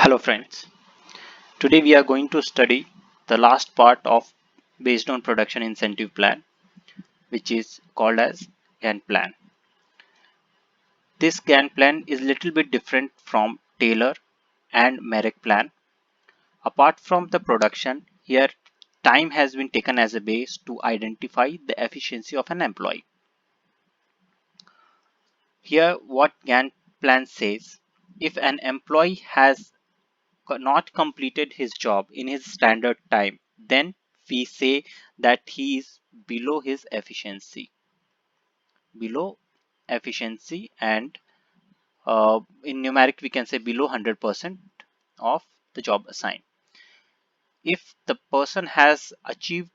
Hello friends, today we are going to study the last part of based on production incentive plan, which is called as Gantt plan. This Gantt plan is little bit different from Taylor and Merrick plan. Apart from the production, here time has been taken as a base to identify the efficiency of an employee. Here what Gantt plan says, if an employee has not completed his job in his standard time, then we say that he is below his efficiency, below efficiency, and in numeric we can say below 100% of the job assigned. If the person has achieved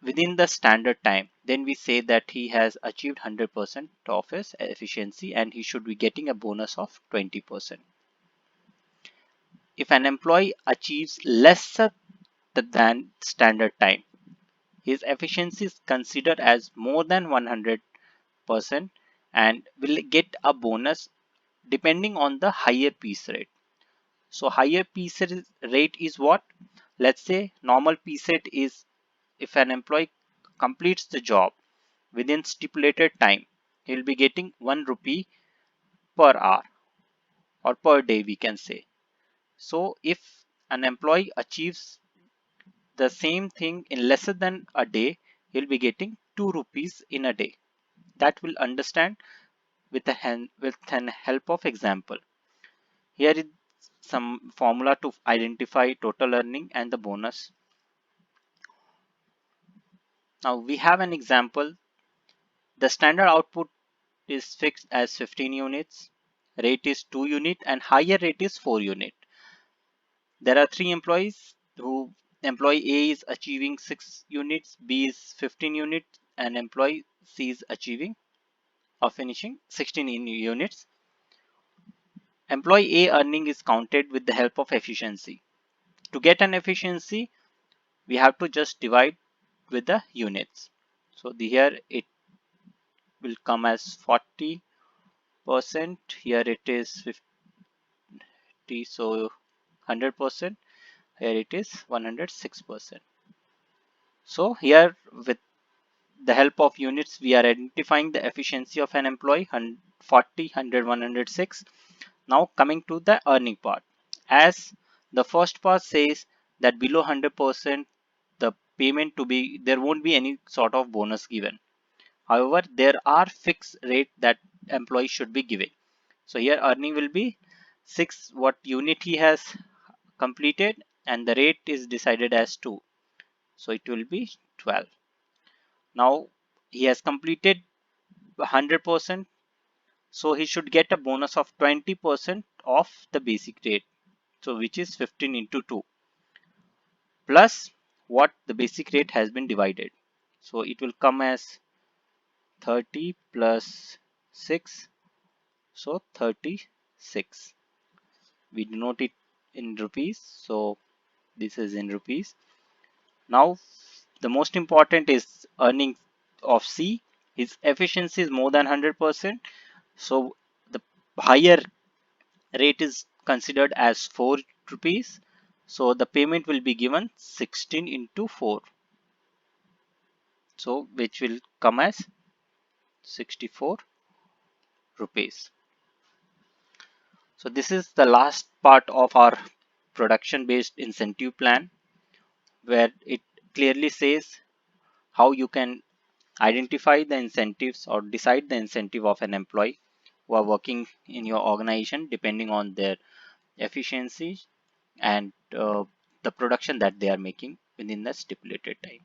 within the standard time, then we say that he has achieved 100% of his efficiency and he should be getting a bonus of 20%. If an employee achieves lesser than standard time, his efficiency is considered as more than 100% and will get a bonus depending on the higher piece rate. So higher piece rate is what? Let's say normal piece rate is if an employee completes the job within stipulated time, he will be getting 1 rupee per hour or per day we can say. So if an employee achieves the same thing in lesser than a day, he'll be getting 2 rupees in a day. That will understand with an help of example. Here is some formula to identify total earning and the bonus. Now we have an example. The standard output is fixed as 15 units, rate is 2 unit and higher rate is 4 unit. There are 3 employees who employee A is achieving 6 units, B is 15 units and employee C is achieving or finishing 16 units. Employee A earning is counted with the help of efficiency. To get an efficiency, we have to just divide with the units. So here it will come as 40%. Here it is 50, so 100%. Here it is 106%. So here with the help of units, we are identifying the efficiency of an employee 40, 100, 106. Now coming to the earning part. As the first part says that below 100% the payment to be, there won't be any sort of bonus given. However, there are fixed rate that employee should be giving. So here earning will be 6 what unit he has completed and the rate is decided as 2. So it will be 12. Now he has completed 100%. So he should get a bonus of 20% of the basic rate. So which is 15 into 2 plus what the basic rate has been divided. So it will come as 30 plus 6. So 36. We denote it in rupees. So this is in rupees. Now the most important is earning of C. His efficiency is more than 100%. So the higher rate is considered as 4 rupees. So the payment will be given 16 into 4. So which will come as 64 rupees. So this is the last part of our production based incentive plan, where it clearly says how you can identify the incentives or decide the incentive of an employee who are working in your organization depending on their efficiency and the production that they are making within the stipulated time.